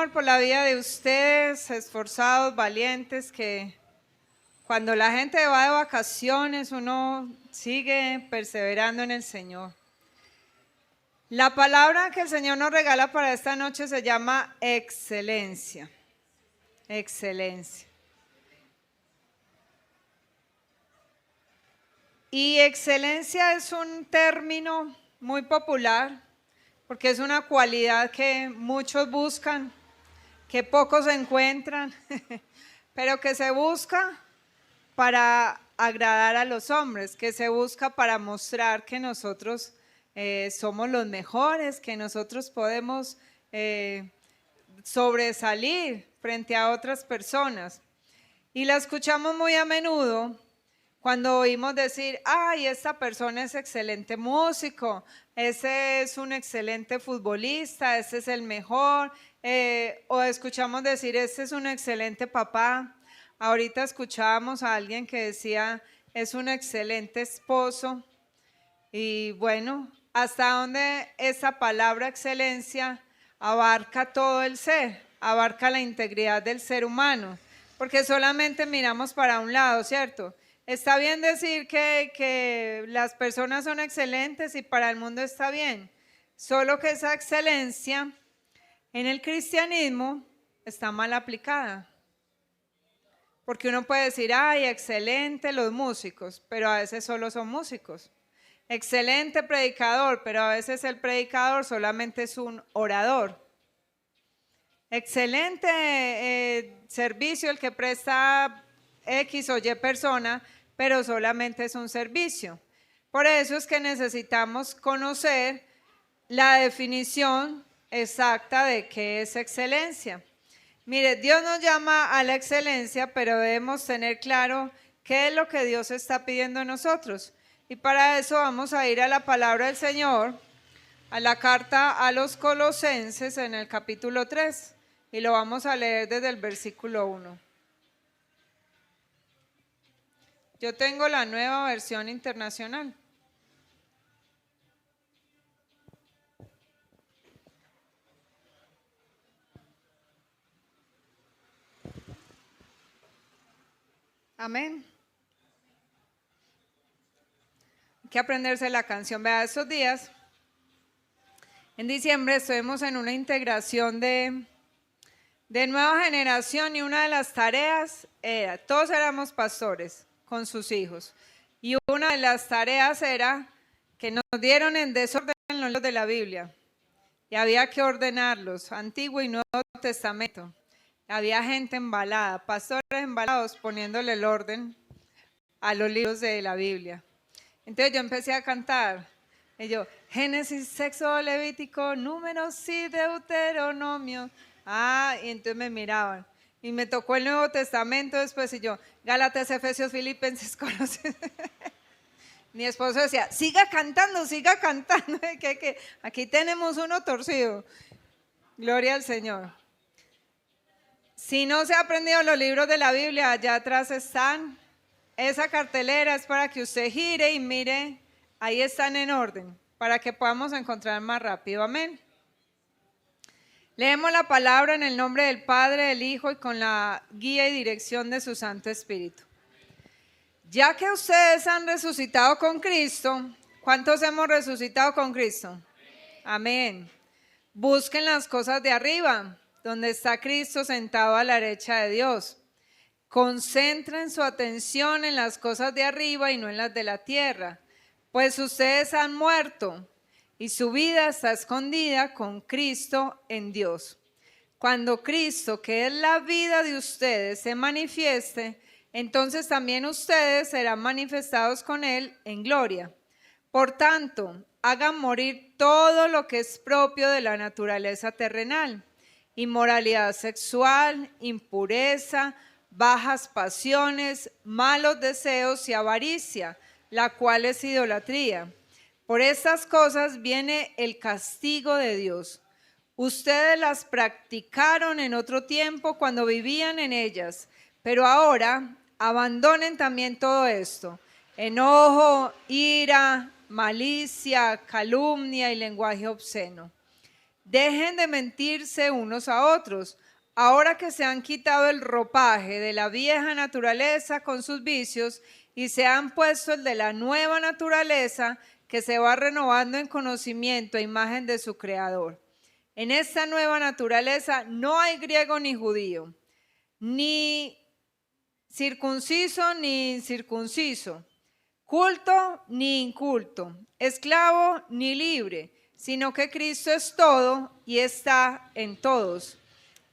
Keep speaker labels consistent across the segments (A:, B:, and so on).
A: por la vida de ustedes, esforzados, valientes, que cuando la gente va de vacaciones uno sigue perseverando en el Señor. La palabra que el Señor nos regala para esta noche se llama excelencia. Excelencia. Y excelencia es un término muy popular porque es una cualidad que muchos buscan, que pocos encuentran, pero que se busca para agradar a los hombres, que se busca para mostrar que nosotros somos los mejores, que nosotros podemos sobresalir frente a otras personas. Y la escuchamos muy a menudo cuando oímos decir, ay, esta persona es excelente músico, ese es un excelente futbolista, ese es el mejor, o escuchamos decir, este es un excelente papá. Ahorita escuchábamos a alguien que decía, es un excelente esposo. Y bueno, hasta dónde esa palabra excelencia abarca todo el ser, abarca la integridad del ser humano, porque solamente miramos para un lado, ¿cierto? Está bien decir que las personas son excelentes y para el mundo está bien, solo que esa excelencia en el cristianismo está mal aplicada. Porque uno puede decir, ay, excelente los músicos, pero a veces solo son músicos. Excelente predicador, pero a veces el predicador solamente es un orador. Excelente servicio el que presta X o Y persona, pero solamente es un servicio. Por eso es que necesitamos conocer la definición exacta de qué es excelencia. Mire, Dios nos llama a la excelencia, pero debemos tener claro qué es lo que Dios está pidiendo de nosotros. Y para eso vamos a ir a la palabra del Señor, a la carta a los Colosenses en el capítulo 3, y lo vamos a leer desde el versículo 1. Yo tengo la nueva versión internacional. Amén. Hay que aprenderse la canción. Vea, estos días, en diciembre, estuvimos en una integración de nueva generación y una de las tareas era, todos éramos pastores con sus hijos, y una de las tareas era que nos dieron en desorden los libros de la Biblia y había que ordenarlos, Antiguo y Nuevo Testamento. Había gente embalada, pastores embalados poniéndole el orden a los libros de la Biblia. Entonces yo empecé a cantar, y yo, Génesis, Éxodo, Levítico, Números y Deuteronomio. Y entonces me miraban. Y me tocó el Nuevo Testamento después y yo, Gálatas, Efesios, Filipenses, Colosenses. Mi esposo decía, siga cantando, que aquí tenemos uno torcido. Gloria al Señor. Si no se ha aprendido los libros de la Biblia, allá atrás están. Esa cartelera es para que usted gire y mire, ahí están en orden, para que podamos encontrar más rápido. Amén. Leemos la palabra en el nombre del Padre, del Hijo y con la guía y dirección de su Santo Espíritu. Ya que ustedes han resucitado con Cristo, ¿cuántos hemos resucitado con Cristo? Amén. Busquen las cosas de arriba, donde está Cristo sentado a la derecha de Dios. Concentren su atención en las cosas de arriba y no en las de la tierra, pues ustedes han muerto y su vida está escondida con Cristo en Dios. Cuando Cristo, que es la vida de ustedes, se manifieste, entonces también ustedes serán manifestados con Él en gloria. Por tanto, hagan morir todo lo que es propio de la naturaleza terrenal: inmoralidad sexual, impureza, bajas pasiones, malos deseos y avaricia, la cual es idolatría. Por estas cosas viene el castigo de Dios. Ustedes las practicaron en otro tiempo cuando vivían en ellas, pero ahora abandonen también todo esto: enojo, ira, malicia, calumnia y lenguaje obsceno. Dejen de mentirse unos a otros, ahora que se han quitado el ropaje de la vieja naturaleza con sus vicios y se han puesto el de la nueva naturaleza que se va renovando en conocimiento a imagen de su Creador. En esta nueva naturaleza no hay griego ni judío, ni circunciso ni incircunciso, culto ni inculto, esclavo ni libre, sino que Cristo es todo y está en todos.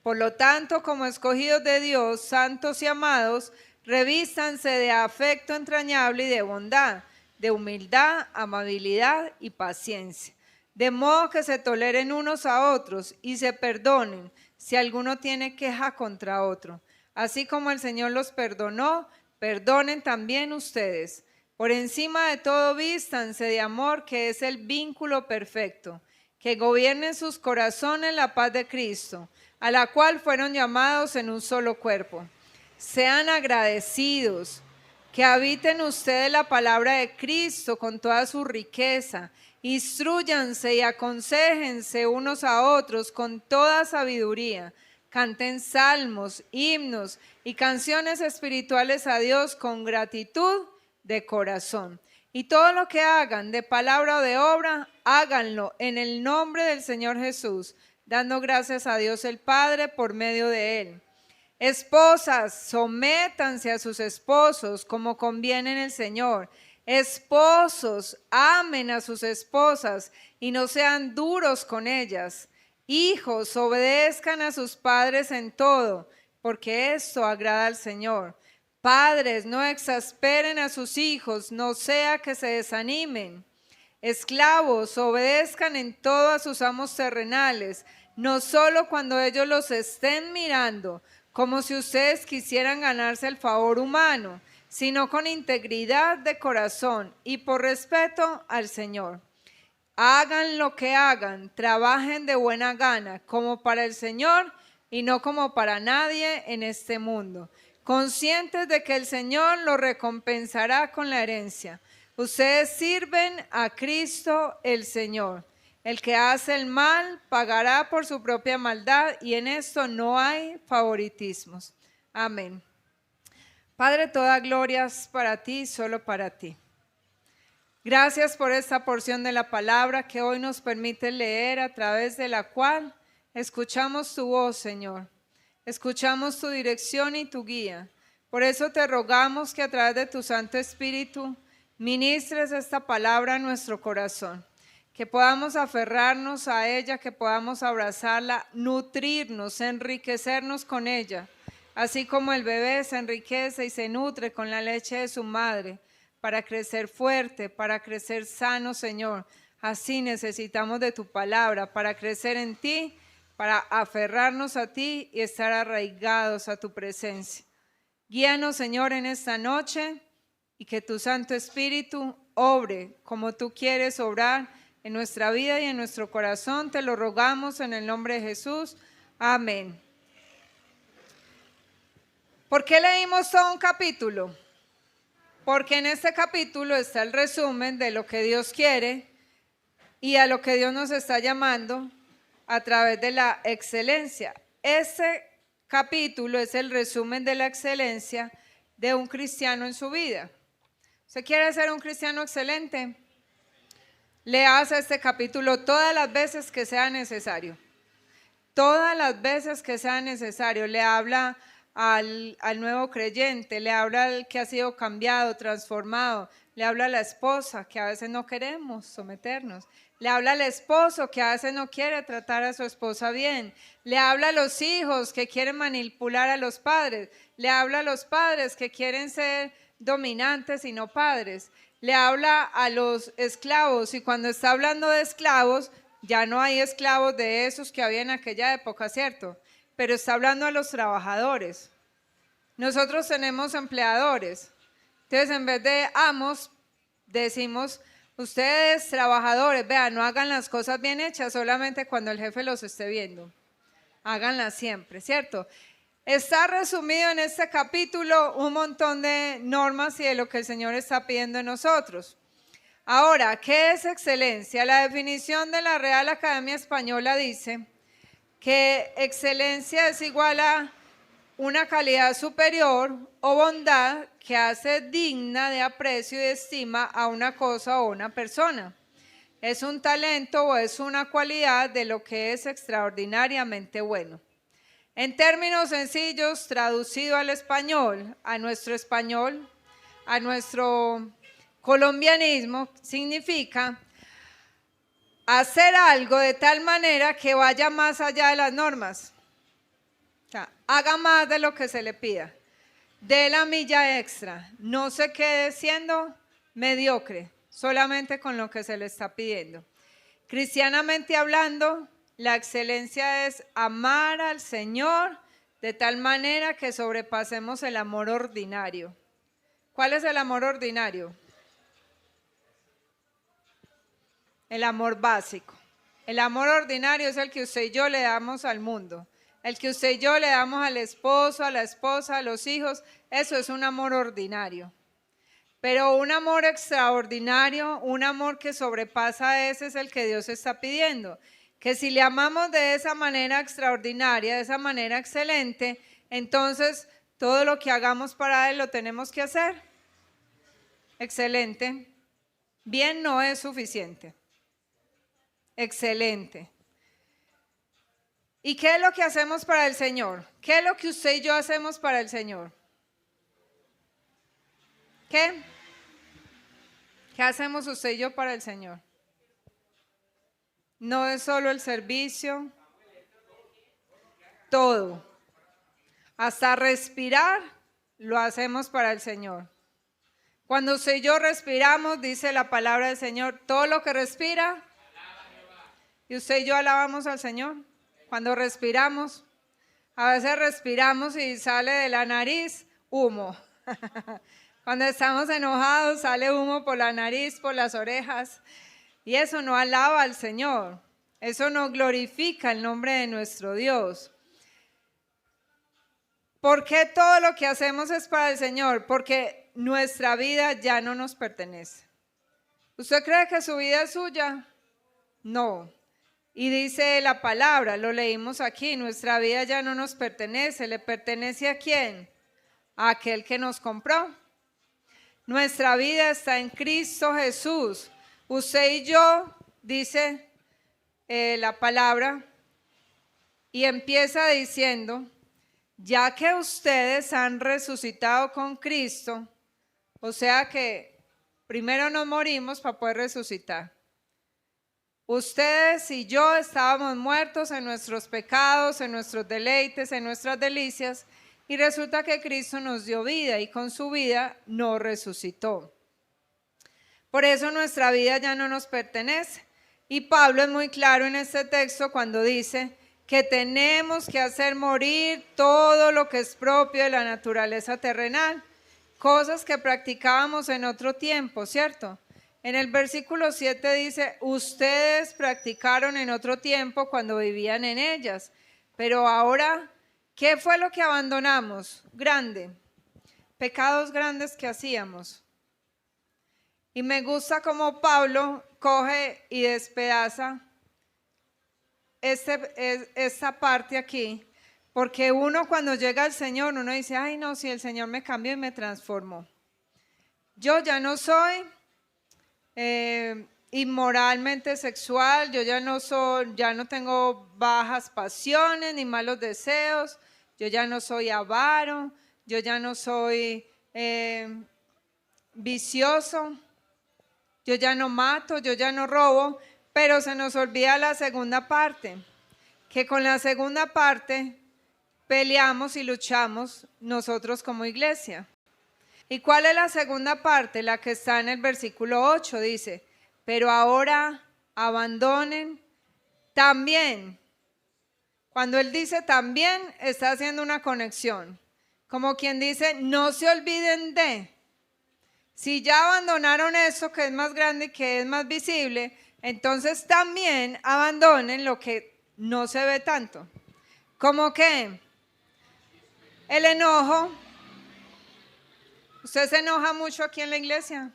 A: Por lo tanto, como escogidos de Dios, santos y amados, revístanse de afecto entrañable y de bondad, de humildad, amabilidad y paciencia, de modo que se toleren unos a otros y se perdonen si alguno tiene queja contra otro. Así como el Señor los perdonó, perdonen también ustedes. Por encima de todo, vístanse de amor, que es el vínculo perfecto, que gobierne en sus corazones la paz de Cristo, a la cual fueron llamados en un solo cuerpo. Sean agradecidos, que habiten ustedes la palabra de Cristo con toda su riqueza. Instrúyanse y aconséjense unos a otros con toda sabiduría. Canten salmos, himnos y canciones espirituales a Dios con gratitud de corazón. Y todo lo que hagan, de palabra o de obra, háganlo en el nombre del Señor Jesús, dando gracias a Dios el Padre por medio de Él. Esposas, sométanse a sus esposos como conviene en el Señor. Esposos, amen a sus esposas y no sean duros con ellas. Hijos, obedezcan a sus padres en todo, porque esto agrada al Señor. Padres, no exasperen a sus hijos, no sea que se desanimen. Esclavos, obedezcan en todo a sus amos terrenales, no solo cuando ellos los estén mirando, como si ustedes quisieran ganarse el favor humano, sino con integridad de corazón y por respeto al Señor. Hagan lo que hagan, trabajen de buena gana, como para el Señor y no como para nadie en este mundo, conscientes de que el Señor los recompensará con la herencia. Ustedes sirven a Cristo el Señor. El que hace el mal pagará por su propia maldad y en esto no hay favoritismos. Amén. Padre, toda gloria es para ti, solo para ti. Gracias por esta porción de la palabra que hoy nos permite leer, a través de la cual escuchamos tu voz, Señor. Escuchamos tu dirección y tu guía. Por eso te rogamos que a través de tu Santo Espíritu ministres esta palabra a nuestro corazón. Que podamos aferrarnos a ella, que podamos abrazarla, nutrirnos, enriquecernos con ella. Así como el bebé se enriquece y se nutre con la leche de su madre, para crecer fuerte, para crecer sano, Señor. Así necesitamos de tu palabra, para crecer en ti, para aferrarnos a ti y estar arraigados a tu presencia. Guíanos, Señor, en esta noche y que tu Santo Espíritu obre como tú quieres obrar en nuestra vida y en nuestro corazón. Te lo rogamos en el nombre de Jesús. Amén. ¿Por qué leímos todo un capítulo? Porque en este capítulo está el resumen de lo que Dios quiere y a lo que Dios nos está llamando a través de la excelencia. Este capítulo es el resumen de la excelencia de un cristiano en su vida. ¿Usted quiere ser un cristiano excelente? Leas este capítulo todas las veces que sea necesario. Todas las veces que sea necesario. Le habla al nuevo creyente, le habla al que ha sido cambiado, transformado, le habla a la esposa que a veces no queremos someternos, le habla al esposo que a veces no quiere tratar a su esposa bien, le habla a los hijos que quieren manipular a los padres, le habla a los padres que quieren ser dominantes y no padres, le habla a los esclavos, y cuando está hablando de esclavos, ya no hay esclavos de esos que había en aquella época, ¿cierto? Pero está hablando a los trabajadores. Nosotros tenemos empleadores. Entonces, en vez de amos, decimos, ustedes trabajadores, vean, no hagan las cosas bien hechas solamente cuando el jefe los esté viendo. Háganlas siempre, ¿cierto? Está resumido en este capítulo un montón de normas y de lo que el Señor está pidiendo en nosotros. Ahora, ¿qué es excelencia? La definición de la Real Academia Española dice que excelencia es igual a una calidad superior o bondad que hace digna de aprecio y estima a una cosa o una persona. Es un talento o es una cualidad de lo que es extraordinariamente bueno. En términos sencillos, traducido al español, a nuestro colombianismo, significa hacer algo de tal manera que vaya más allá de las normas. O sea, haga más de lo que se le pida. Dé la milla extra. No se quede siendo mediocre, solamente con lo que se le está pidiendo. Cristianamente hablando, la excelencia es amar al Señor de tal manera que sobrepasemos el amor ordinario. ¿Cuál es el amor ordinario? El amor básico. El amor ordinario es el que usted y yo le damos al mundo. El que usted y yo le damos al esposo, a la esposa, a los hijos. Eso es un amor ordinario. Pero un amor extraordinario, un amor que sobrepasa ese es el que Dios está pidiendo. Que si le amamos de esa manera extraordinaria, de esa manera excelente, entonces todo lo que hagamos para Él lo tenemos que hacer. Excelente. Bien no es suficiente. Excelente. ¿Y qué es lo que hacemos para el Señor? ¿Qué es lo que usted y yo hacemos para el Señor? ¿Qué? ¿Qué hacemos usted y yo para el Señor? No es solo el servicio, todo. Hasta respirar lo hacemos para el Señor. Cuando usted y yo respiramos, dice la palabra del Señor, todo lo que respira, y usted y yo alabamos al Señor. Cuando respiramos, a veces respiramos y sale de la nariz humo. Cuando estamos enojados sale humo por la nariz, por las orejas. Y eso no alaba al Señor. Eso no glorifica el nombre de nuestro Dios. ¿Por qué todo lo que hacemos es para el Señor? Porque nuestra vida ya no nos pertenece. ¿Usted cree que su vida es suya? No. Y dice la palabra, lo leímos aquí, nuestra vida ya no nos pertenece. ¿Le pertenece a quién? A aquel que nos compró. Nuestra vida está en Cristo Jesús. Usted y yo, dice la palabra, y empieza diciendo, ya que ustedes han resucitado con Cristo, o sea que primero nos morimos para poder resucitar. Ustedes y yo estábamos muertos en nuestros pecados, en nuestros deleites, en nuestras delicias, y resulta que Cristo nos dio vida y con su vida nos resucitó. Por eso nuestra vida ya no nos pertenece. Y Pablo es muy claro en este texto cuando dice que tenemos que hacer morir todo lo que es propio de la naturaleza terrenal, cosas que practicábamos en otro tiempo, ¿cierto? En el versículo 7 dice, ustedes practicaron en otro tiempo cuando vivían en ellas, pero ahora, ¿qué fue lo que abandonamos? Grande, pecados grandes que hacíamos. Y me gusta cómo Pablo coge y despedaza esta parte aquí, porque uno cuando llega al Señor, uno dice, ay no, si el Señor me cambió y me transformó. Yo ya no soy inmoralmente sexual, yo ya no tengo bajas pasiones ni malos deseos, yo ya no soy avaro, yo ya no soy vicioso, yo ya no mato, yo ya no robo, pero se nos olvida la segunda parte, que con la segunda parte peleamos y luchamos nosotros como iglesia. ¿Y cuál es la segunda parte? La que está en el versículo 8, dice, pero ahora abandonen también. Cuando él dice también, está haciendo una conexión. Como quien dice, no se olviden de. Si ya abandonaron eso que es más grande y que es más visible, entonces también abandonen lo que no se ve tanto. ¿Cómo qué? El enojo. ¿Usted se enoja mucho aquí en la iglesia?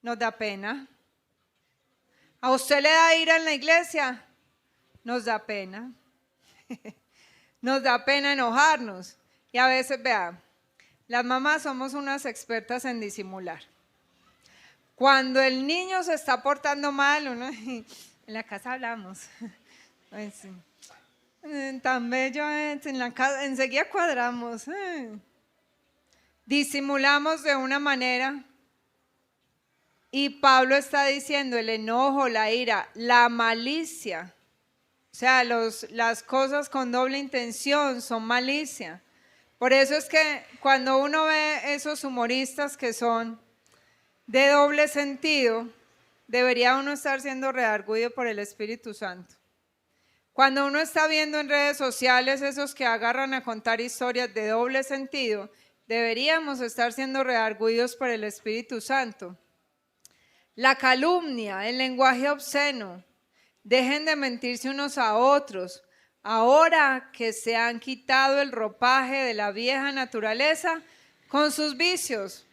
A: Nos da pena. ¿A usted le da ira en la iglesia? Nos da pena. Nos da pena enojarnos. Y a veces, vea, las mamás somos unas expertas en disimular. Cuando el niño se está portando mal, en la casa hablamos. Tan bello es, en la casa, enseguida cuadramos. Disimulamos de una manera. Y Pablo está diciendo el enojo, la ira, la malicia. O sea, las cosas con doble intención son malicia. Por eso es que cuando uno ve esos humoristas que son de doble sentido, debería uno estar siendo redarguido por el Espíritu Santo. Cuando uno está viendo en redes sociales esos que agarran a contar historias de doble sentido, deberíamos estar siendo redarguidos por el Espíritu Santo. La calumnia, el lenguaje obsceno. Dejen de mentirse unos a otros. Ahora que se han quitado el ropaje de la vieja naturaleza con sus vicios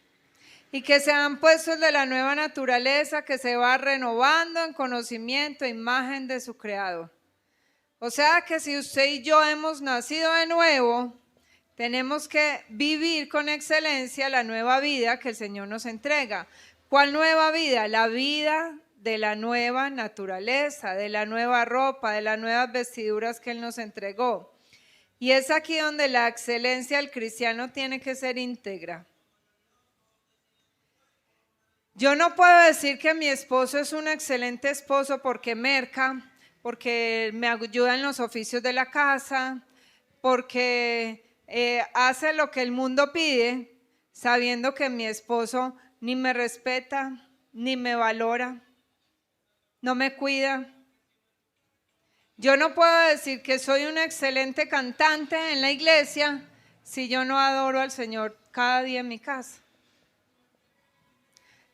A: y que se han puesto el de la nueva naturaleza que se va renovando en conocimiento e imagen de su creador. O sea que si usted y yo hemos nacido de nuevo, tenemos que vivir con excelencia la nueva vida que el Señor nos entrega. ¿Cuál nueva vida? La vida de la nueva naturaleza, de la nueva ropa, de las nuevas vestiduras que Él nos entregó. Y es aquí donde la excelencia del cristiano tiene que ser íntegra. Yo no puedo decir que mi esposo es un excelente esposo porque merca, porque me ayuda en los oficios de la casa, porque hace lo que el mundo pide, sabiendo que mi esposo ni me respeta, ni me valora, no me cuida. Yo no puedo decir que soy una excelente cantante en la iglesia si yo no adoro al Señor cada día en mi casa.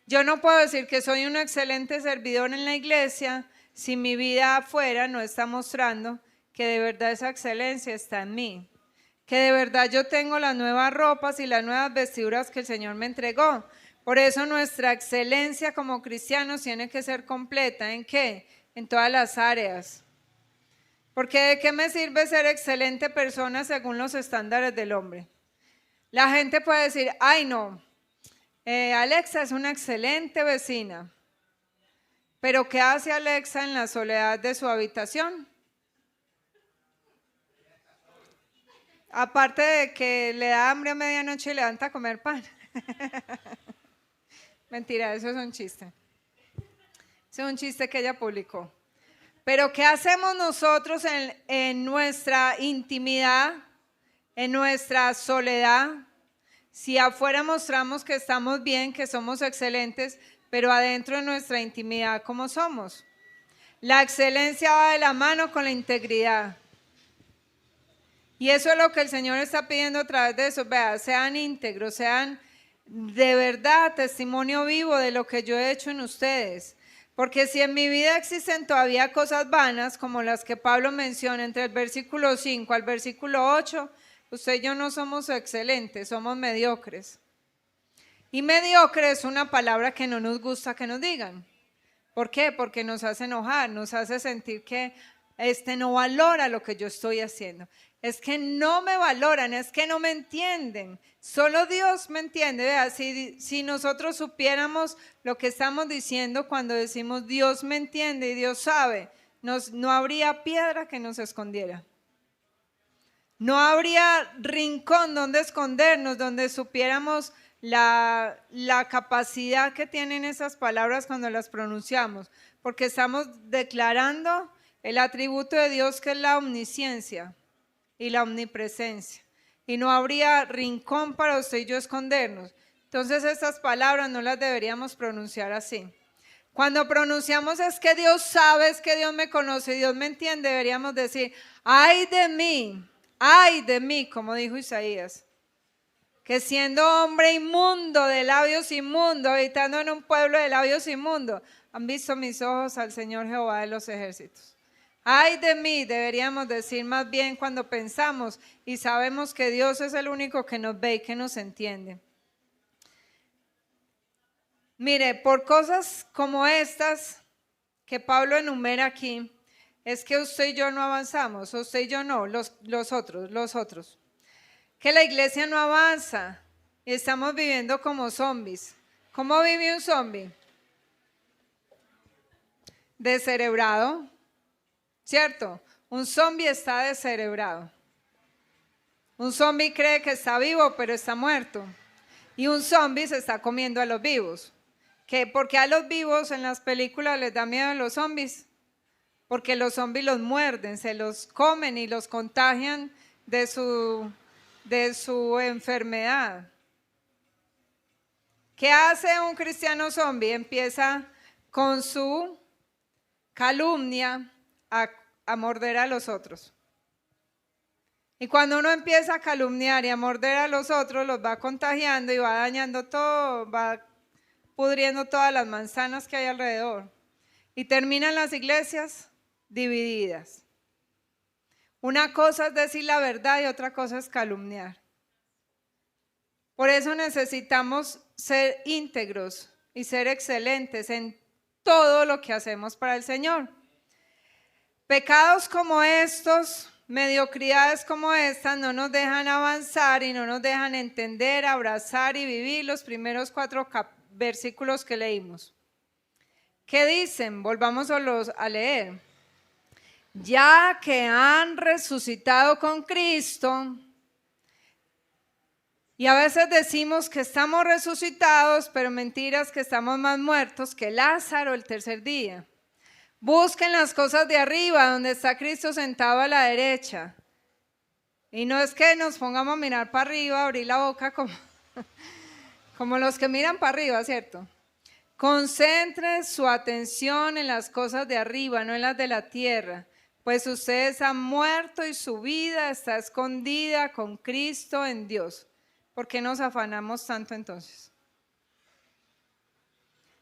A: Yo no puedo decir que soy un excelente servidor en la iglesia si mi vida afuera no está mostrando que de verdad esa excelencia está en mí, que de verdad yo tengo las nuevas ropas y las nuevas vestiduras que el Señor me entregó. Por eso nuestra excelencia como cristianos tiene que ser completa. ¿En qué? En todas las áreas. Porque ¿de qué me sirve ser excelente persona según los estándares del hombre? La gente puede decir, ay no, Alexa es una excelente vecina. Pero ¿qué hace Alexa en la soledad de su habitación? Aparte de que le da hambre a medianoche y levanta a comer pan. Mentira, eso es un chiste. Eso es un chiste que ella publicó. Pero ¿qué hacemos nosotros en nuestra intimidad, en nuestra soledad? Si afuera mostramos que estamos bien, que somos excelentes, pero adentro de nuestra intimidad, ¿cómo somos? La excelencia va de la mano con la integridad. Y eso es lo que el Señor está pidiendo a través de eso. Vea, sean íntegros, sean de verdad testimonio vivo de lo que yo he hecho en ustedes. Porque si en mi vida existen todavía cosas vanas, como las que Pablo menciona entre el versículo 5 al versículo 8, usted y yo no somos excelentes, somos mediocres. Y mediocre es una palabra que no nos gusta que nos digan. ¿Por qué? Porque nos hace enojar, nos hace sentir que no valora lo que yo estoy haciendo. Es que no me valoran, es que no me entienden. Solo Dios me entiende. Vea, si nosotros supiéramos lo que estamos diciendo cuando decimos Dios me entiende y Dios sabe, no habría piedra que nos escondiera. No habría rincón donde escondernos, donde supiéramos la capacidad que tienen esas palabras cuando las pronunciamos, porque estamos declarando el atributo de Dios que es la omnisciencia y la omnipresencia. Y no habría rincón para usted y yo escondernos. Entonces estas palabras no las deberíamos pronunciar así. Cuando pronunciamos es que Dios sabe, es que Dios me conoce, Dios me entiende, deberíamos decir, ay de mí, como dijo Isaías, que siendo hombre inmundo, de labios inmundos, habitando en un pueblo de labios inmundos, han visto mis ojos al Señor Jehová de los ejércitos. Ay de mí, deberíamos decir más bien cuando pensamos y sabemos que Dios es el único que nos ve y que nos entiende. Mire, por cosas como estas que Pablo enumera aquí, es que usted y yo no avanzamos, usted y yo no, los otros. Que la iglesia no avanza y estamos viviendo como zombies. ¿Cómo vive un zombie? Descerebrado, ¿cierto? Un zombie está descerebrado. Un zombie cree que está vivo, pero está muerto. Y un zombie se está comiendo a los vivos. ¿Por qué a los vivos en las películas les da miedo a los zombies? Porque los zombies los muerden, se los comen y los contagian de su enfermedad. ¿Qué hace un cristiano zombie? Empieza con su calumnia a morder a los otros. Y cuando uno empieza a calumniar y a morder a los otros, los va contagiando y va dañando todo, va pudriendo todas las manzanas que hay alrededor. Y terminan las iglesias divididas. Una cosa es decir la verdad y otra cosa es calumniar. Por eso necesitamos ser íntegros y ser excelentes en todo lo que hacemos para el Señor. Pecados como estos, mediocridades como estas no nos dejan avanzar y no nos dejan entender, abrazar y vivir los primeros 4 versículos que leímos. ¿Qué dicen? Volvamos a leer. Ya que han resucitado con Cristo, y a veces decimos que estamos resucitados, pero mentiras que estamos más muertos que Lázaro el tercer día. Busquen las cosas de arriba, donde está Cristo sentado a la derecha. Y no es que nos pongamos a mirar para arriba, abrir la boca como los que miran para arriba, ¿cierto? Concentre su atención en las cosas de arriba, no en las de la tierra, pues ustedes han muerto y su vida está escondida con Cristo en Dios. ¿Por qué nos afanamos tanto entonces?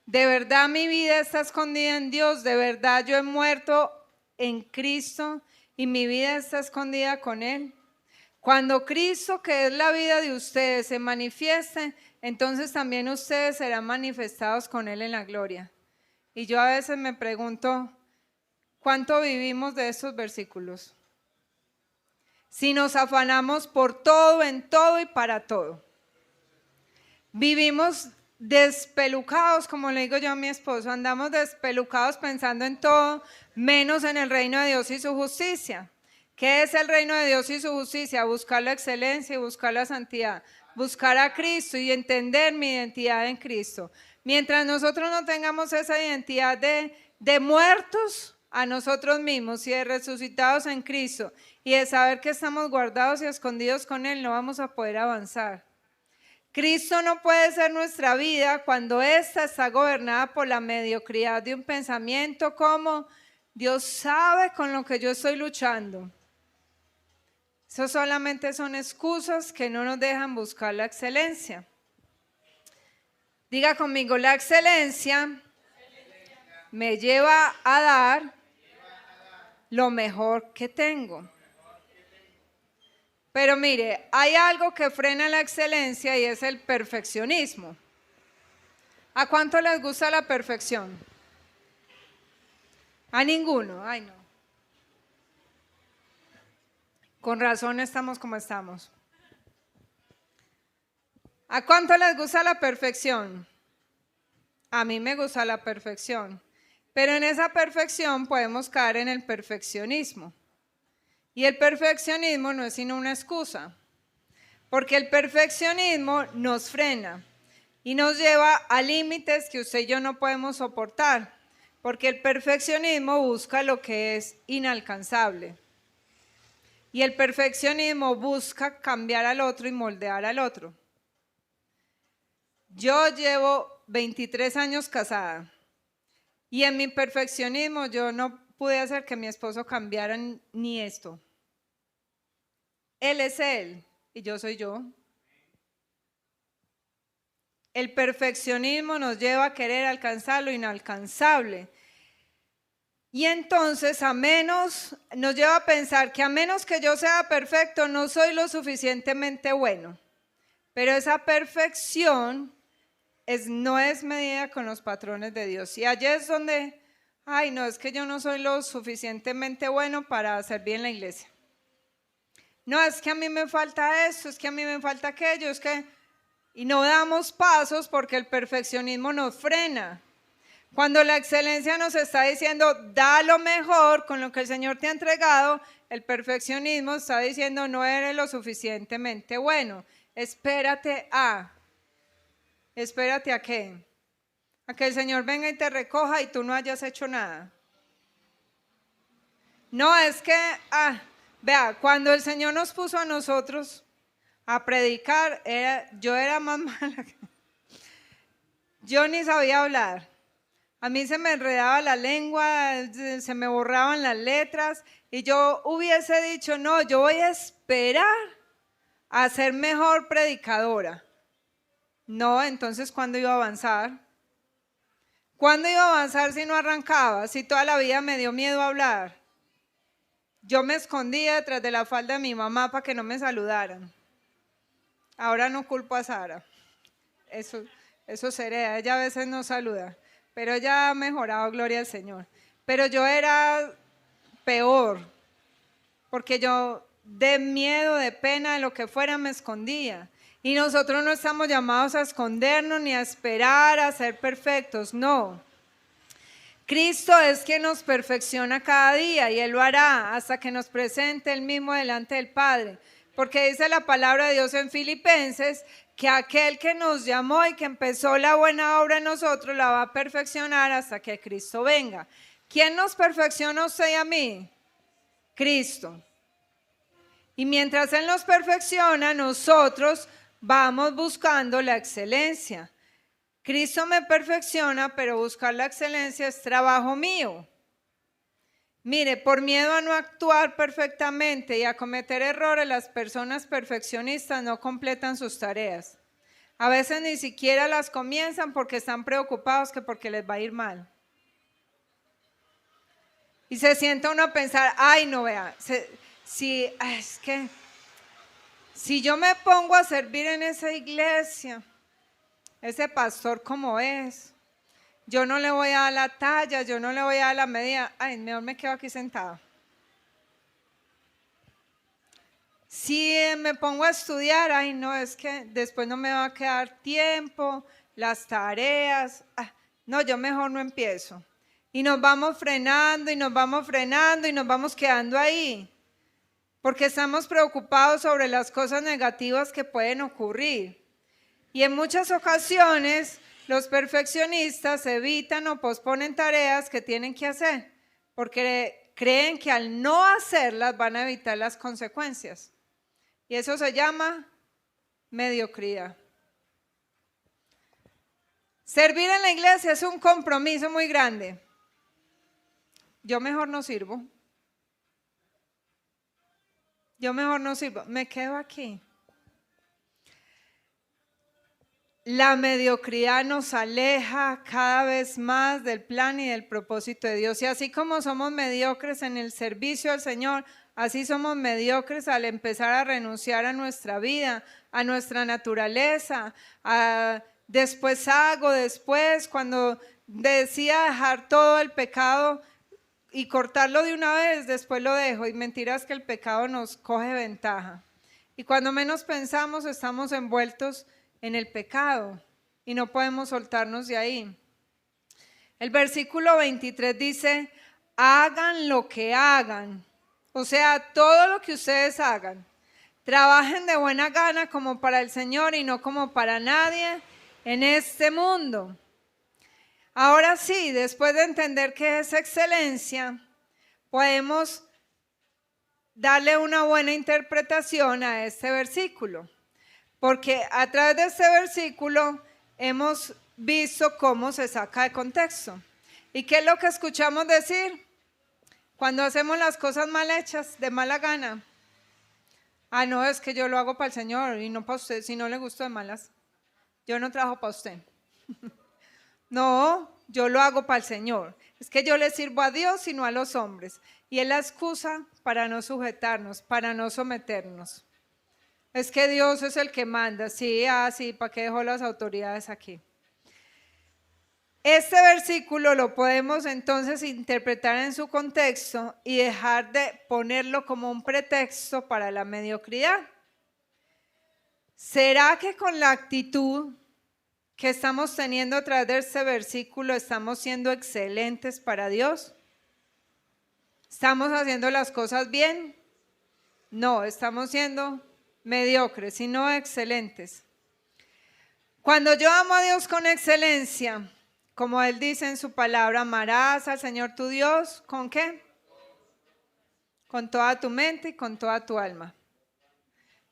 A: De verdad mi vida está escondida en Dios, de verdad yo he muerto en Cristo y mi vida está escondida con Él. Cuando Cristo, que es la vida de ustedes, se manifieste, entonces también ustedes serán manifestados con Él en la gloria. Y yo a veces me pregunto, ¿cuánto vivimos de estos versículos? Si nos afanamos por todo, en todo y para todo. Vivimos despelucados, como le digo yo a mi esposo, andamos despelucados pensando en todo, menos en el reino de Dios y su justicia. ¿Qué es el reino de Dios y su justicia? Buscar la excelencia y buscar la santidad, buscar a Cristo y entender mi identidad en Cristo. Mientras nosotros no tengamos esa identidad de muertos a nosotros mismos y de resucitados en Cristo y de saber que estamos guardados y escondidos con Él, no vamos a poder avanzar. Cristo no puede ser nuestra vida cuando ésta está gobernada por la mediocridad de un pensamiento como Dios sabe con lo que yo estoy luchando. Eso solamente son excusas que no nos dejan buscar la excelencia. Diga conmigo, la excelencia me lleva a dar lo mejor que tengo. Pero mire, hay algo que frena la excelencia y es el perfeccionismo. ¿A cuánto les gusta la perfección? A ninguno, ay no. Con razón estamos como estamos. ¿A cuánto les gusta la perfección? A mí me gusta la perfección, pero en esa perfección podemos caer en el perfeccionismo. Y el perfeccionismo no es sino una excusa, porque el perfeccionismo nos frena y nos lleva a límites que usted y yo no podemos soportar, porque el perfeccionismo busca lo que es inalcanzable. Y el perfeccionismo busca cambiar al otro y moldear al otro. Yo llevo 23 años casada y en mi perfeccionismo yo no pude hacer que mi esposo cambiara ni esto. Él es él y yo soy yo. El perfeccionismo nos lleva a querer alcanzar lo inalcanzable. Y entonces nos lleva a pensar que a menos que yo sea perfecto, no soy lo suficientemente bueno. Pero esa perfección no es medida con los patrones de Dios. Y allí es donde, ay, no, es que yo no soy lo suficientemente bueno para servir en la iglesia. No, es que a mí me falta esto, es que a mí me falta aquello, es que... Y no damos pasos porque el perfeccionismo nos frena. Cuando la excelencia nos está diciendo, da lo mejor con lo que el Señor te ha entregado, el perfeccionismo está diciendo, no eres lo suficientemente bueno. Espérate a qué? A que el Señor venga y te recoja y tú no hayas hecho nada. No, es que, vea, cuando el Señor nos puso a nosotros a predicar, yo era más mala. Yo ni sabía hablar. A mí se me enredaba la lengua, se me borraban las letras y yo hubiese dicho, no, yo voy a esperar a ser mejor predicadora. No, entonces, ¿cuándo iba a avanzar? ¿Cuándo iba a avanzar si no arrancaba? Si toda la vida me dio miedo hablar. Yo me escondía detrás de la falda de mi mamá para que no me saludaran. Ahora no culpo a Sara. Eso será, ella a veces no saluda. Pero ella ha mejorado, gloria al Señor. Pero yo era peor, porque yo de miedo, de pena, de lo que fuera, me escondía. Y nosotros no estamos llamados a escondernos ni a esperar a ser perfectos, no. Cristo es quien nos perfecciona cada día y Él lo hará hasta que nos presente Él mismo delante del Padre. Porque dice la palabra de Dios en Filipenses que aquel que nos llamó y que empezó la buena obra en nosotros la va a perfeccionar hasta que Cristo venga. ¿Quién nos perfecciona a usted y a mí? Cristo. Y mientras Él nos perfecciona, nosotros vamos buscando la excelencia. Cristo me perfecciona, pero buscar la excelencia es trabajo mío. Mire, por miedo a no actuar perfectamente y a cometer errores, las personas perfeccionistas no completan sus tareas. A veces ni siquiera las comienzan porque están preocupados que porque les va a ir mal. Y se sienta uno a pensar, ay no vea, es que si yo me pongo a servir en esa iglesia, ese pastor como es, yo no le voy a dar la talla, yo no le voy a dar la medida. Ay, mejor me quedo aquí sentado. Si me pongo a estudiar, ay, no, es que después no me va a quedar tiempo, las tareas. No, yo mejor no empiezo. Y nos vamos frenando y nos vamos frenando y nos vamos quedando ahí. Porque estamos preocupados sobre las cosas negativas que pueden ocurrir. Y en muchas ocasiones los perfeccionistas evitan o posponen tareas que tienen que hacer porque creen que al no hacerlas van a evitar las consecuencias. Y eso se llama mediocridad. Servir en la iglesia es un compromiso muy grande. Yo mejor no sirvo. Me quedo aquí. La mediocridad nos aleja cada vez más del plan y del propósito de Dios. Y así como somos mediocres en el servicio al Señor, así somos mediocres al empezar a renunciar a nuestra vida, a nuestra naturaleza. Después cuando decía dejar todo el pecado y cortarlo de una vez, después lo dejo. Y mentiras que el pecado nos coge ventaja. Y cuando menos pensamos, estamos envueltos en el pecado y no podemos soltarnos de ahí. El versículo 23 dice, hagan lo que hagan, o sea, todo lo que ustedes hagan, trabajen de buena gana como para el Señor y no como para nadie en este mundo. Ahora sí, después de entender qué es excelencia, podemos darle una buena interpretación a este versículo. Porque a través de este versículo hemos visto cómo se saca de contexto. ¿Y qué es lo que escuchamos decir? Cuando hacemos las cosas mal hechas, de mala gana. No, es que yo lo hago para el Señor y no para usted, si no le gusto de malas. Yo no trabajo para usted. No, yo lo hago para el Señor. Es que yo le sirvo a Dios y no a los hombres. Y es la excusa para no sujetarnos, para no someternos. Es que Dios es el que manda. Sí, ¿para qué dejó las autoridades aquí? Este versículo lo podemos entonces interpretar en su contexto y dejar de ponerlo como un pretexto para la mediocridad. ¿Será que con la actitud que estamos teniendo a través de este versículo estamos siendo excelentes para Dios? ¿Estamos haciendo las cosas bien? No, estamos siendo mediocres y no excelentes. Cuando yo amo a Dios con excelencia, como Él dice en su palabra, amarás al Señor tu Dios, ¿con qué? Con toda tu mente y con toda tu alma.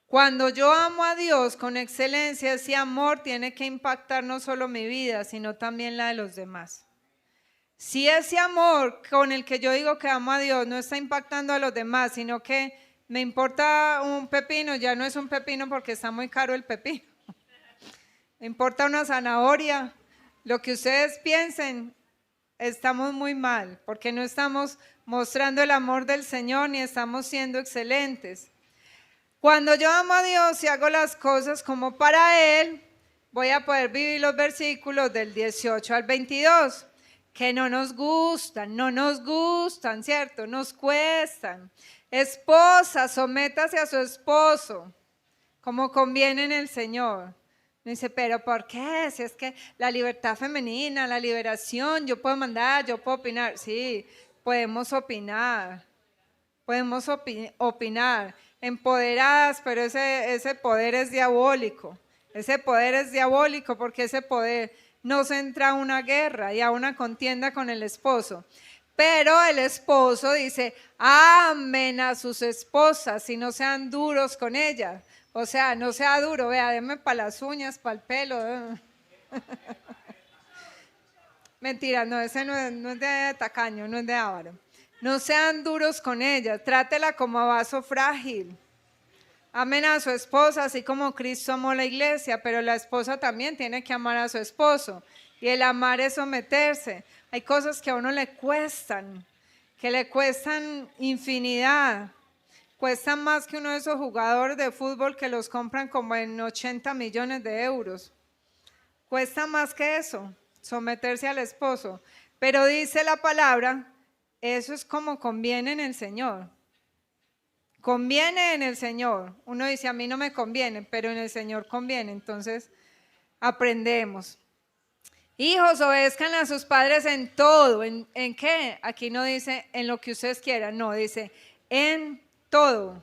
A: Cuando yo amo a Dios con excelencia, ese amor tiene que impactar no solo mi vida, sino también la de los demás. Si ese amor con el que yo digo que amo a Dios no está impactando a los demás, sino que me importa un pepino, ya no es un pepino porque está muy caro el pepino. Me importa una zanahoria. Lo que ustedes piensen, estamos muy mal, porque no estamos mostrando el amor del Señor ni estamos siendo excelentes. Cuando yo amo a Dios y hago las cosas como para Él, voy a poder vivir los versículos del 18 al 22, que no nos gustan, ¿cierto? Nos cuestan. Esposa, sométase a su esposo, como conviene en el Señor. Me dice, pero ¿por qué? Si es que la libertad femenina, la liberación, yo puedo mandar, yo puedo opinar. Sí, podemos opinar. Podemos opinar, empoderadas, pero ese poder es diabólico. Ese poder es diabólico porque ese poder nos entra a una guerra y a una contienda con el esposo. Pero el esposo dice, amen a sus esposas y no sean duros con ellas. O sea, no sea duro, vea, denme para las uñas, para el pelo. Mentira, no, ese no es de tacaño, no es de avaro. No sean duros con ella, trátela como a vaso frágil. Amen a su esposa, así como Cristo amó la iglesia, pero la esposa también tiene que amar a su esposo. Y el amar es someterse. Hay cosas que a uno le cuestan, que le cuestan infinidad. Cuestan más que uno de esos jugadores de fútbol que los compran como en 80 millones de euros. Cuesta más que eso, someterse al esposo. Pero dice la palabra, eso es como conviene en el Señor. Conviene en el Señor. Uno dice, a mí no me conviene, pero en el Señor conviene. Entonces, aprendemos. Hijos, obedezcan a sus padres en todo. ¿En qué? Aquí no dice en lo que ustedes quieran, no, dice en todo.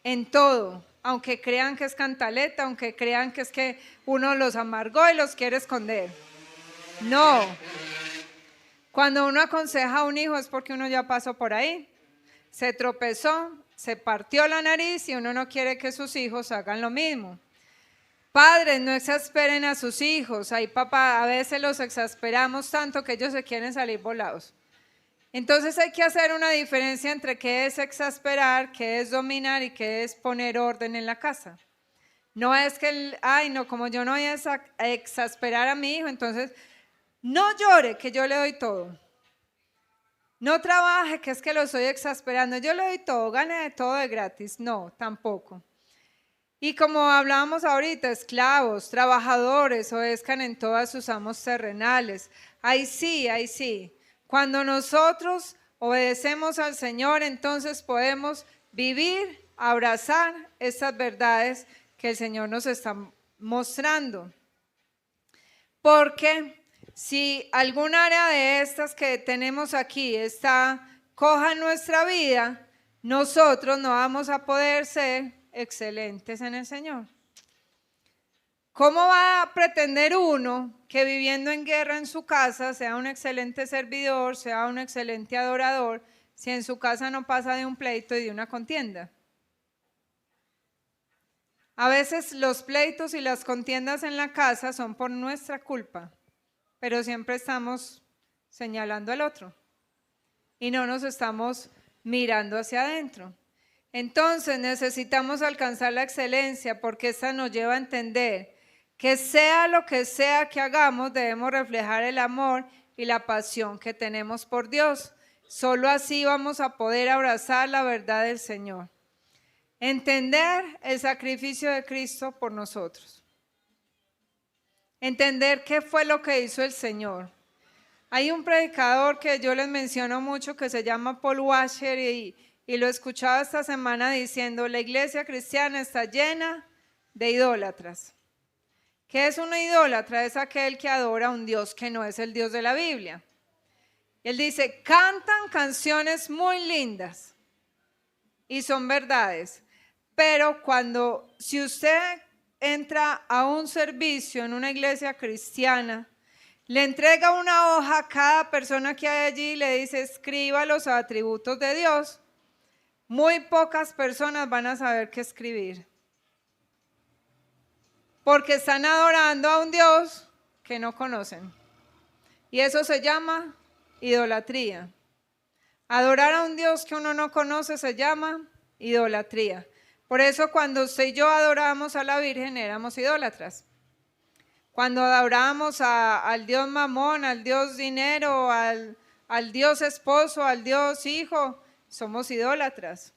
A: En todo. Aunque crean que es cantaleta, aunque crean que es que uno los amargó y los quiere esconder. No. Cuando uno aconseja a un hijo es porque uno ya pasó por ahí, se tropezó, se partió la nariz y uno no quiere que sus hijos hagan lo mismo. Padres, no exasperen a sus hijos. Ay, papá, a veces los exasperamos tanto que ellos se quieren salir volados. Entonces hay que hacer una diferencia entre qué es exasperar, qué es dominar y qué es poner orden en la casa. No es que, como yo no voy a exasperar a mi hijo, entonces no llore, que yo le doy todo. No trabaje, que es que lo estoy exasperando. Yo le doy todo, gane de todo de gratis. No, tampoco. Y como hablábamos ahorita, esclavos, trabajadores, obedezcan en todas sus amos terrenales. Ahí sí. Cuando nosotros obedecemos al Señor, entonces podemos vivir, abrazar estas verdades que el Señor nos está mostrando. Porque si algún área de estas que tenemos aquí está coja en nuestra vida, nosotros no vamos a poder ser excelentes en el Señor. ¿Cómo va a pretender uno que viviendo en guerra en su casa sea un excelente servidor, sea un excelente adorador, si en su casa no pasa de un pleito y de una contienda? A veces los pleitos y las contiendas en la casa son por nuestra culpa, pero siempre estamos señalando al otro y no nos estamos mirando hacia adentro. Entonces necesitamos alcanzar la excelencia porque esta nos lleva a entender que sea lo que sea que hagamos, debemos reflejar el amor y la pasión que tenemos por Dios. Solo así vamos a poder abrazar la verdad del Señor. Entender el sacrificio de Cristo por nosotros. Entender qué fue lo que hizo el Señor. Hay un predicador que yo les menciono mucho que se llama Paul Washer y lo he escuchado esta semana diciendo: la iglesia cristiana está llena de idólatras. ¿Qué es una idólatra? Es aquel que adora a un Dios que no es el Dios de la Biblia. Él dice: cantan canciones muy lindas y son verdades, pero si usted entra a un servicio en una iglesia cristiana, le entrega una hoja a cada persona que hay allí y le dice: escriba los atributos de Dios, muy pocas personas van a saber qué escribir, porque están adorando a un Dios que no conocen. Y eso se llama idolatría. Adorar a un Dios que uno no conoce se llama idolatría. Por eso cuando usted y yo adoramos a la Virgen éramos idólatras. Cuando adoramos al Dios Mamón, al Dios dinero, al Dios esposo, al Dios hijo, somos idólatras.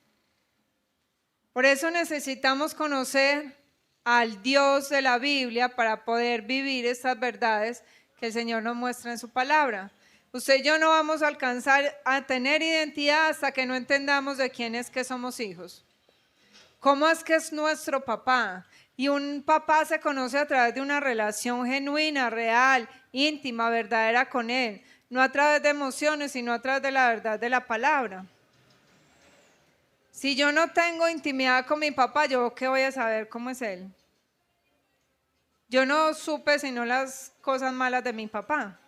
A: Por eso necesitamos conocer al Dios de la Biblia para poder vivir estas verdades que el Señor nos muestra en su palabra. Usted y yo no vamos a alcanzar a tener identidad hasta que no entendamos de quién es que somos hijos. ¿Cómo es que es nuestro papá? Y un papá se conoce a través de una relación genuina, real, íntima, verdadera con él. No a través de emociones, sino a través de la verdad de la palabra. Si yo no tengo intimidad con mi papá, ¿yo qué voy a saber cómo es él? Yo no supe sino las cosas malas de mi papá.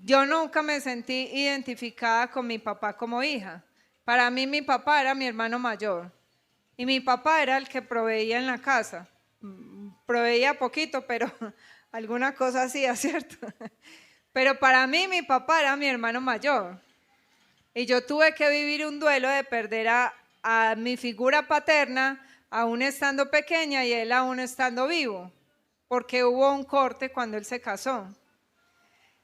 A: Yo nunca me sentí identificada con mi papá como hija. Para mí mi papá era mi hermano mayor y mi papá era el que proveía en la casa. Proveía poquito, pero alguna cosa hacía, ¿cierto? Pero para mí mi papá era mi hermano mayor y yo tuve que vivir un duelo de perder a mi figura paterna aún estando pequeña y él aún estando vivo, porque hubo un corte cuando él se casó.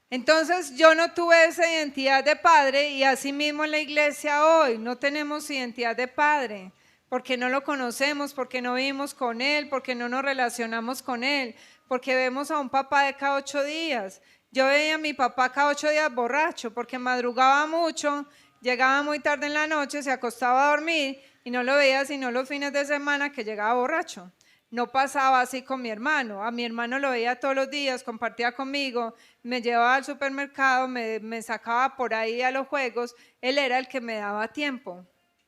A: Entonces yo no tuve esa identidad de padre y así mismo en la iglesia hoy no tenemos identidad de padre porque no lo conocemos, porque no vivimos con él, porque no nos relacionamos con él, porque vemos a un papá de cada 8 días. Yo veía a mi papá cada 8 días borracho porque madrugaba mucho, llegaba muy tarde en la noche, se acostaba a dormir y no lo veía sino los fines de semana que llegaba borracho. No pasaba así con mi hermano. A mi hermano lo veía todos los días, compartía conmigo, me llevaba al supermercado, me sacaba por ahí a los juegos. Él era el que me daba tiempo.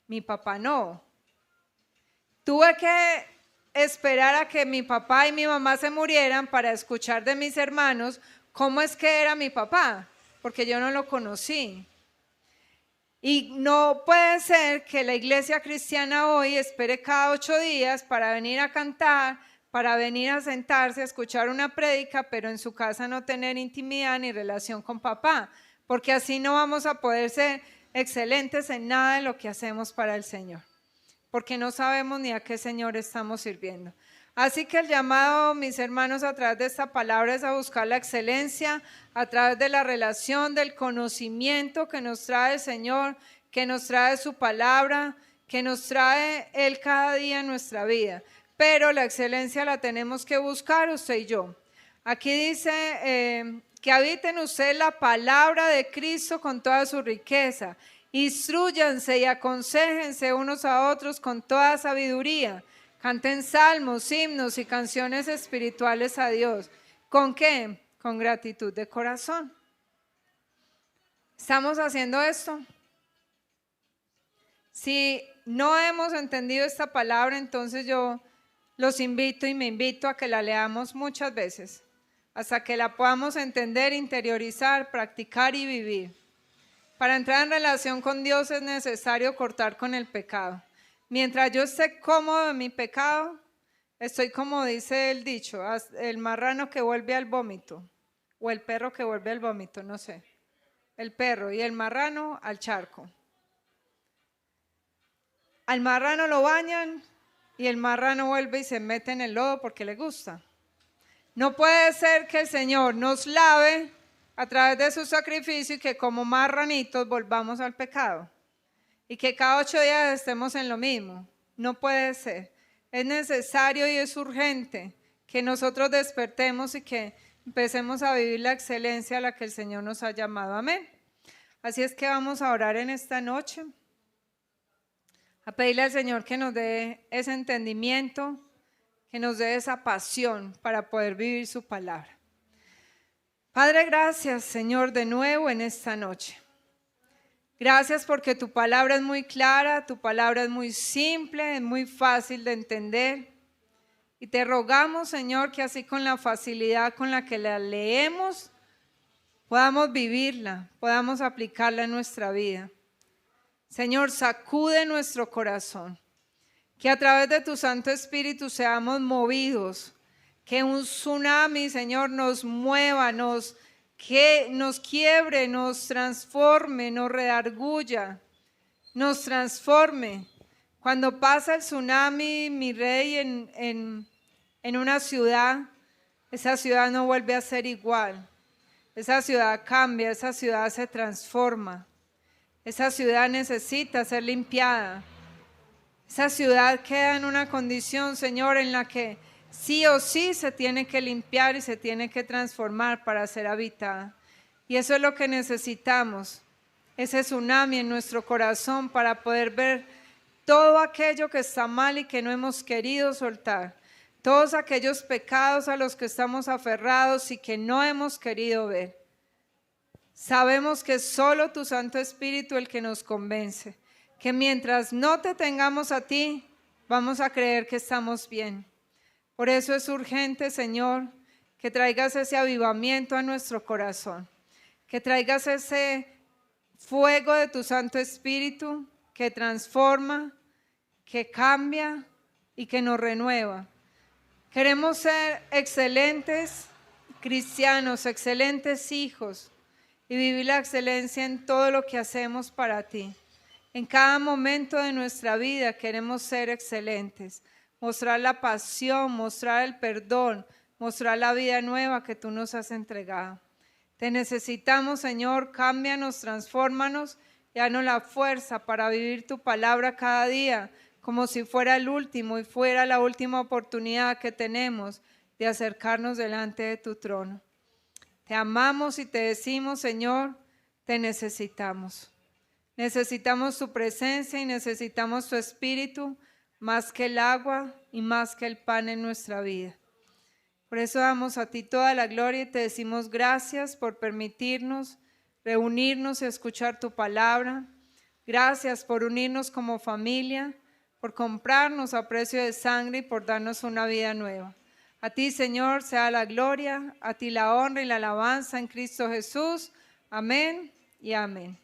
A: Mi papá no. Tuve que esperar a que mi papá y mi mamá se murieran para escuchar de mis hermanos cómo es que era mi papá, porque yo no lo conocí. Y no puede ser que la iglesia cristiana hoy espere cada 8 días para venir a cantar, para venir a sentarse a escuchar una prédica, pero en su casa no tener intimidad ni relación con papá, porque así no vamos a poder ser excelentes en nada de lo que hacemos para el Señor, porque no sabemos ni a qué Señor estamos sirviendo. Así que el llamado, mis hermanos, a través de esta palabra es a buscar la excelencia, a través de la relación, del conocimiento que nos trae el Señor, que nos trae su palabra, que nos trae Él cada día en nuestra vida. Pero la excelencia la tenemos que buscar usted y yo. Aquí dice que habiten ustedes la palabra de Cristo con toda su riqueza. Instrúyanse y aconséjense unos a otros con toda sabiduría. Canten salmos, himnos y canciones espirituales a Dios. ¿Con qué? Con gratitud de corazón. ¿Estamos haciendo esto? Si no hemos entendido esta palabra, entonces yo los invito y me invito a que la leamos muchas veces, hasta que la podamos entender, interiorizar, practicar y vivir. Para entrar en relación con Dios es necesario cortar con el pecado. Mientras yo esté cómodo en mi pecado, estoy como dice el dicho, el marrano que vuelve al vómito, o el perro que vuelve al vómito, no sé. El perro y el marrano al charco. Al marrano lo bañan y el marrano vuelve y se mete en el lodo porque le gusta. No puede ser que el Señor nos lave a través de su sacrificio y que como marranitos volvamos al pecado. Y que cada 8 días estemos en lo mismo. No puede ser. Es necesario y es urgente que nosotros despertemos y que empecemos a vivir la excelencia a la que el Señor nos ha llamado. Amén. Así es que vamos a orar en esta noche, a pedirle al Señor que nos dé ese entendimiento, que nos dé esa pasión para poder vivir su palabra. Padre, gracias, Señor, de nuevo en esta noche. Gracias porque tu palabra es muy clara, tu palabra es muy simple, es muy fácil de entender. Y te rogamos, Señor, que así con la facilidad con la que la leemos, podamos vivirla, podamos aplicarla en nuestra vida. Señor, sacude nuestro corazón, que a través de tu Santo Espíritu seamos movidos, que un tsunami, Señor, nos mueva, que nos quiebre, nos transforme, nos redarguya, nos transforme. Cuando pasa el tsunami, mi rey, en una ciudad, esa ciudad no vuelve a ser igual. Esa ciudad cambia, esa ciudad se transforma. Esa ciudad necesita ser limpiada. Esa ciudad queda en una condición, Señor, en la que sí o sí se tiene que limpiar y se tiene que transformar para ser habitada. Y eso es lo que necesitamos, ese tsunami en nuestro corazón para poder ver todo aquello que está mal y que no hemos querido soltar. Todos aquellos pecados a los que estamos aferrados y que no hemos querido ver. Sabemos que es solo tu Santo Espíritu el que nos convence, que mientras no te tengamos a ti, vamos a creer que estamos bien. Por eso es urgente, Señor, que traigas ese avivamiento a nuestro corazón, que traigas ese fuego de tu Santo Espíritu que transforma, que cambia y que nos renueva. Queremos ser excelentes cristianos, excelentes hijos y vivir la excelencia en todo lo que hacemos para ti. En cada momento de nuestra vida queremos ser excelentes, mostrar la pasión, mostrar el perdón, mostrar la vida nueva que tú nos has entregado. Te necesitamos, Señor, cámbianos, transfórmanos y danos la fuerza para vivir tu palabra cada día, como si fuera el último y fuera la última oportunidad que tenemos de acercarnos delante de tu trono. Te amamos y te decimos, Señor, te necesitamos. Necesitamos tu presencia y necesitamos tu espíritu más que el agua y más que el pan en nuestra vida. Por eso damos a ti toda la gloria y te decimos gracias por permitirnos reunirnos y escuchar tu palabra. Gracias por unirnos como familia, por comprarnos a precio de sangre y por darnos una vida nueva. A ti, Señor, sea la gloria, a ti la honra y la alabanza en Cristo Jesús. Amén y amén.